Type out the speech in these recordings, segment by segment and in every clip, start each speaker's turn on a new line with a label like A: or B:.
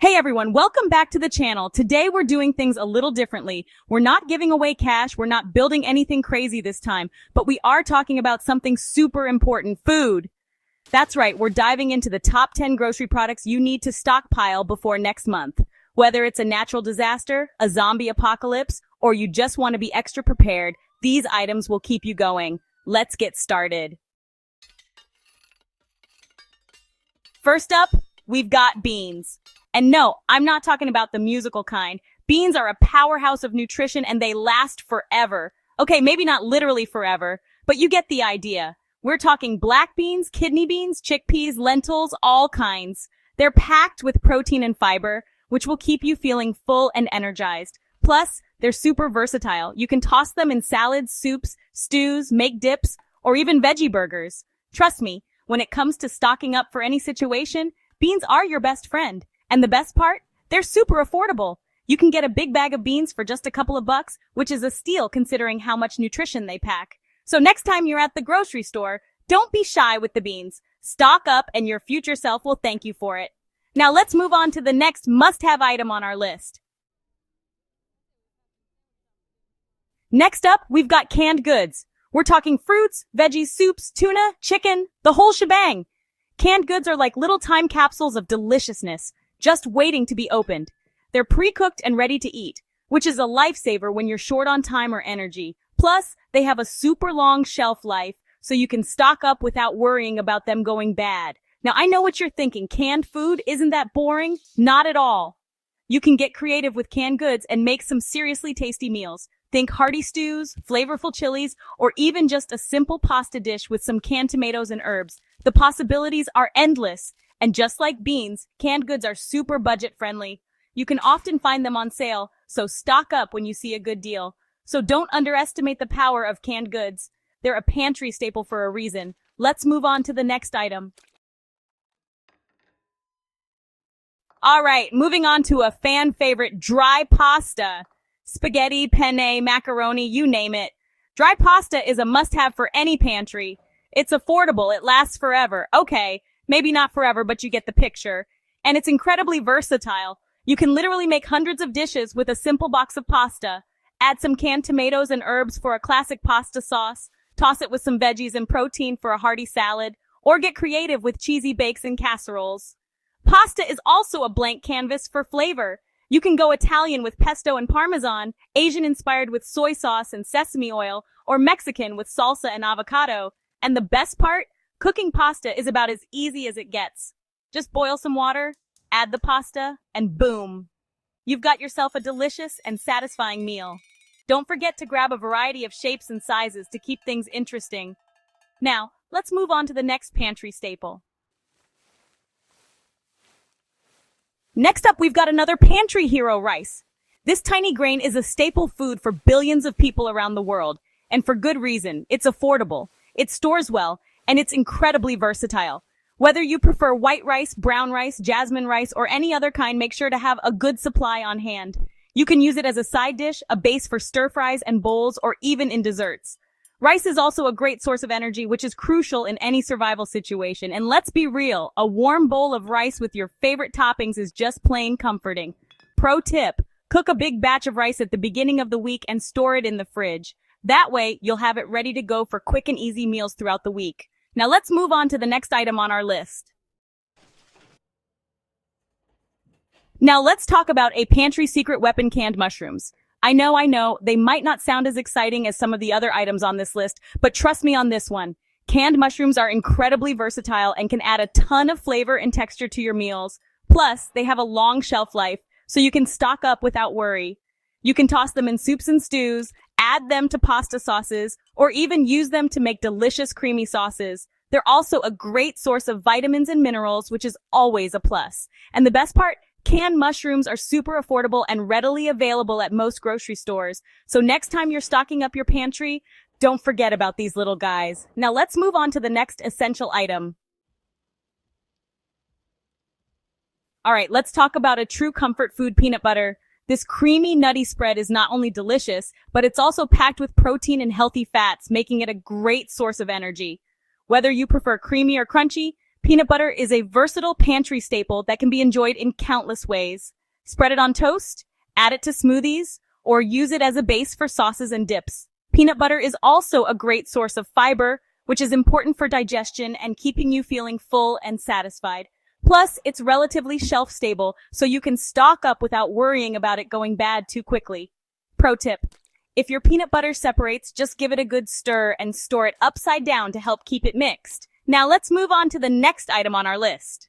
A: Hey everyone, welcome back to the channel. Today we're doing things a little differently. We're not giving away cash, we're not building anything crazy this time, but we are talking about something super important, food. That's right, we're diving into the top 10 grocery products you need to stockpile before next month. Whether it's a natural disaster, a zombie apocalypse, or you just want to be extra prepared, these items will keep you going. Let's get started. First up, we've got beans. And no, I'm not talking about the musical kind. Beans are a powerhouse of nutrition and they last forever. Okay, maybe not literally forever, but you get the idea. We're talking black beans, kidney beans, chickpeas, lentils, all kinds. They're packed with protein and fiber, which will keep you feeling full and energized. Plus, they're super versatile. You can toss them in salads, soups, stews, make dips, or even veggie burgers. Trust me, when it comes to stocking up for any situation, beans are your best friend. And the best part? They're super affordable. You can get a big bag of beans for just a couple of bucks, which is a steal considering how much nutrition they pack. So next time you're at the grocery store, don't be shy with the beans. Stock up and your future self will thank you for it. Now let's move on to the next must-have item on our list. Next up, we've got canned goods. We're talking fruits, veggies, soups, tuna, chicken, the whole shebang. Canned goods are like little time capsules of deliciousness, just waiting to be opened. They're pre-cooked and ready to eat, which is a lifesaver when you're short on time or energy. Plus, they have a super long shelf life, so you can stock up without worrying about them going bad. Now, I know what you're thinking. Canned food, isn't that boring? Not at all. You can get creative with canned goods and make some seriously tasty meals. Think hearty stews, flavorful chilies, or even just a simple pasta dish with some canned tomatoes and herbs. The possibilities are endless. And just like beans, canned goods are super budget friendly. You can often find them on sale, so stock up when you see a good deal. So don't underestimate the power of canned goods. They're a pantry staple for a reason. Let's move on to the next item. All right, moving on to a fan favorite, dry pasta. Spaghetti, penne, macaroni, you name it. Dry pasta is a must-have for any pantry. It's affordable, it lasts forever. Okay, maybe not forever, but you get the picture. And it's incredibly versatile. You can literally make hundreds of dishes with a simple box of pasta. Add some canned tomatoes and herbs for a classic pasta sauce. Toss it with some veggies and protein for a hearty salad. Or get creative with cheesy bakes and casseroles. Pasta is also a blank canvas for flavor. You can go Italian with pesto and parmesan, Asian-inspired with soy sauce and sesame oil, or Mexican with salsa and avocado. And the best part? Cooking pasta is about as easy as it gets. Just boil some water, add the pasta, and boom. You've got yourself a delicious and satisfying meal. Don't forget to grab a variety of shapes and sizes to keep things interesting. Now, let's move on to the next pantry staple. Next up, we've got another pantry hero, rice. This tiny grain is a staple food for billions of people around the world, and for good reason. It's affordable, it stores well, and it's incredibly versatile. Whether you prefer white rice, brown rice, jasmine rice, or any other kind, make sure to have a good supply on hand. You can use it as a side dish, a base for stir fries and bowls, or even in desserts. Rice is also a great source of energy, which is crucial in any survival situation. And let's be real, a warm bowl of rice with your favorite toppings is just plain comforting. Pro tip, cook a big batch of rice at the beginning of the week and store it in the fridge. That way, you'll have it ready to go for quick and easy meals throughout the week. Now let's move on to the next item on our list. Now let's talk about a pantry secret weapon, canned mushrooms. I know, they might not sound as exciting as some of the other items on this list, but trust me on this one. Canned mushrooms are incredibly versatile and can add a ton of flavor and texture to your meals. Plus, they have a long shelf life, so you can stock up without worry. You can toss them in soups and stews, add them to pasta sauces, or even use them to make delicious creamy sauces. They're also a great source of vitamins and minerals, which is always a plus. And the best part? Canned mushrooms are super affordable and readily available at most grocery stores. So next time you're stocking up your pantry, don't forget about these little guys. Now let's move on to the next essential item. All right, let's talk about a true comfort food, peanut butter. This creamy, nutty spread is not only delicious, but it's also packed with protein and healthy fats, making it a great source of energy. Whether you prefer creamy or crunchy, Peanut butter is a versatile pantry staple that can be enjoyed in countless ways. Spread it on toast, add it to smoothies, or use it as a base for sauces and dips. Peanut butter is also a great source of fiber, which is important for digestion and keeping you feeling full and satisfied. Plus, it's relatively shelf-stable, so you can stock up without worrying about it going bad too quickly. Pro tip: if your peanut butter separates, just give it a good stir and store it upside down to help keep it mixed. Now let's move on to the next item on our list.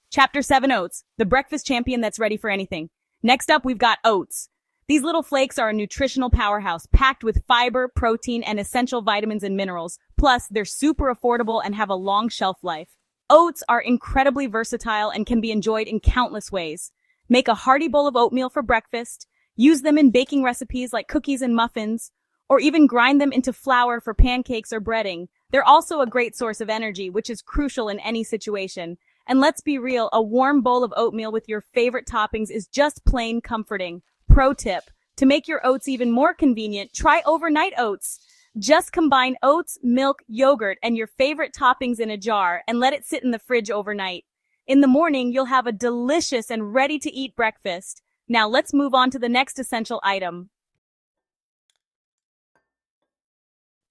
A: Chapter 7: Oats, the breakfast champion that's ready for anything. Next up, we've got oats. These little flakes are a nutritional powerhouse, packed with fiber, protein, and essential vitamins and minerals. Plus, they're super affordable and have a long shelf life. Oats are incredibly versatile and can be enjoyed in countless ways. Make a hearty bowl of oatmeal for breakfast, use them in baking recipes like cookies and muffins, or even grind them into flour for pancakes or breading. They're also a great source of energy, which is crucial in any situation. And let's be real, a warm bowl of oatmeal with your favorite toppings is just plain comforting. Pro tip: to make your oats even more convenient, try overnight oats. Just combine oats, milk, yogurt, and your favorite toppings in a jar and let it sit in the fridge overnight. In the morning, you'll have a delicious and ready-to-eat breakfast. Now let's move on to the next essential item.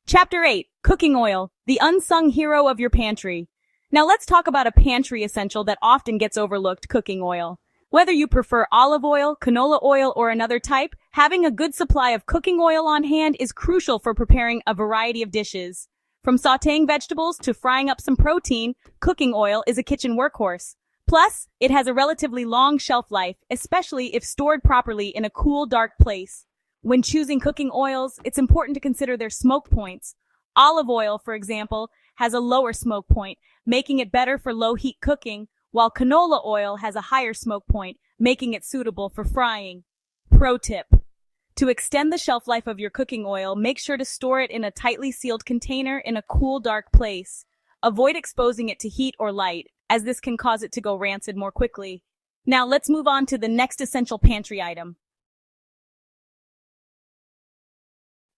A: Chapter 8: Cooking Oil, the unsung hero of your pantry. Now let's talk about a pantry essential that often gets overlooked: cooking oil. Whether you prefer olive oil, canola oil, or another type, having a good supply of cooking oil on hand is crucial for preparing a variety of dishes. From sautéing vegetables to frying up some protein, cooking oil is a kitchen workhorse. Plus, it has a relatively long shelf life, especially if stored properly in a cool, dark place. When choosing cooking oils, it's important to consider their smoke points. Olive oil, for example, has a lower smoke point, making it better for low-heat cooking, while canola oil has a higher smoke point, making it suitable for frying. Pro tip: to extend the shelf life of your cooking oil, make sure to store it in a tightly sealed container in a cool, dark place. Avoid exposing it to heat or light, as this can cause it to go rancid more quickly. Now let's move on to the next essential pantry item.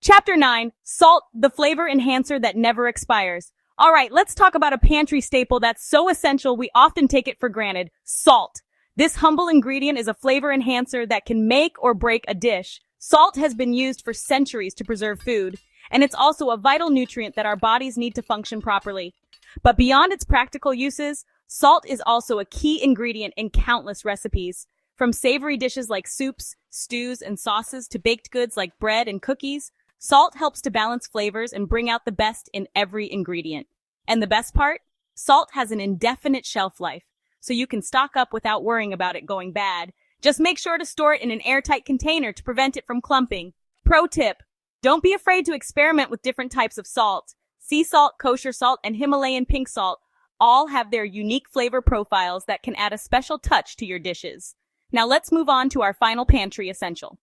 A: Chapter 9: Salt, the flavor enhancer that never expires. All right, let's talk about a pantry staple that's so essential we often take it for granted: salt. This humble ingredient is a flavor enhancer that can make or break a dish. Salt has been used for centuries to preserve food, and it's also a vital nutrient that our bodies need to function properly. But beyond its practical uses, salt is also a key ingredient in countless recipes. From savory dishes like soups, stews, and sauces to baked goods like bread and cookies, salt helps to balance flavors and bring out the best in every ingredient. And the best part? Salt has an indefinite shelf life, so you can stock up without worrying about it going bad. Just make sure to store it in an airtight container to prevent it from clumping. Pro tip: don't be afraid to experiment with different types of salt. Sea salt, kosher salt, and Himalayan pink salt all have their unique flavor profiles that can add a special touch to your dishes. Now let's move on to our final pantry essential.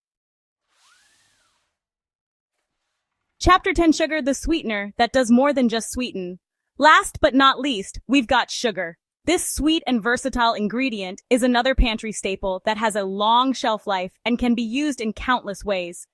A: Chapter 10: Sugar, the sweetener that does more than just sweeten. Last but not least, we've got sugar. This sweet and versatile ingredient is another pantry staple that has a long shelf life and can be used in countless ways.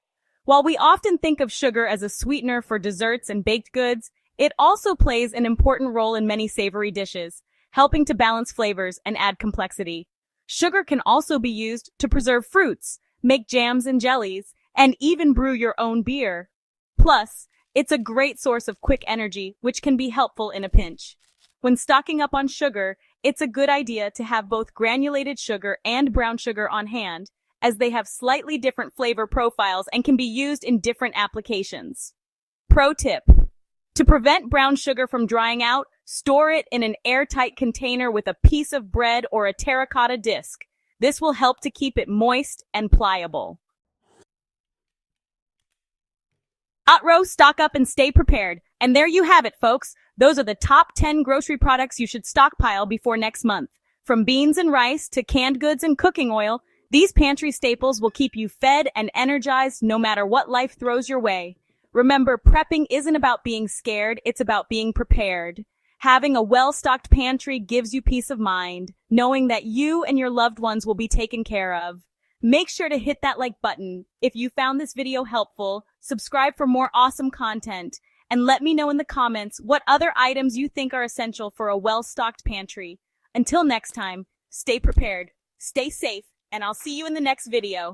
A: While we often think of sugar as a sweetener for desserts and baked goods, it also plays an important role in many savory dishes, helping to balance flavors and add complexity. Sugar can also be used to preserve fruits, make jams and jellies, and even brew your own beer. Plus, it's a great source of quick energy, which can be helpful in a pinch. When stocking up on sugar, it's a good idea to have both granulated sugar and brown sugar on hand, as they have slightly different flavor profiles and can be used in different applications. Pro tip: to prevent brown sugar from drying out, store it in an airtight container with a piece of bread or a terracotta disc. This will help to keep it moist and pliable. Hot row, stock up, and stay prepared. And there you have it, folks. Those are the top 10 grocery products you should stockpile before next month. From beans and rice to canned goods and cooking oil, these pantry staples will keep you fed and energized no matter what life throws your way. Remember, prepping isn't about being scared, it's about being prepared. Having a well-stocked pantry gives you peace of mind, knowing that you and your loved ones will be taken care of. Make sure to hit that like button if you found this video helpful, subscribe for more awesome content, And let me know in the comments what other items you think are essential for a well-stocked pantry. Until next time, stay prepared, stay safe, and I'll see you in the next video.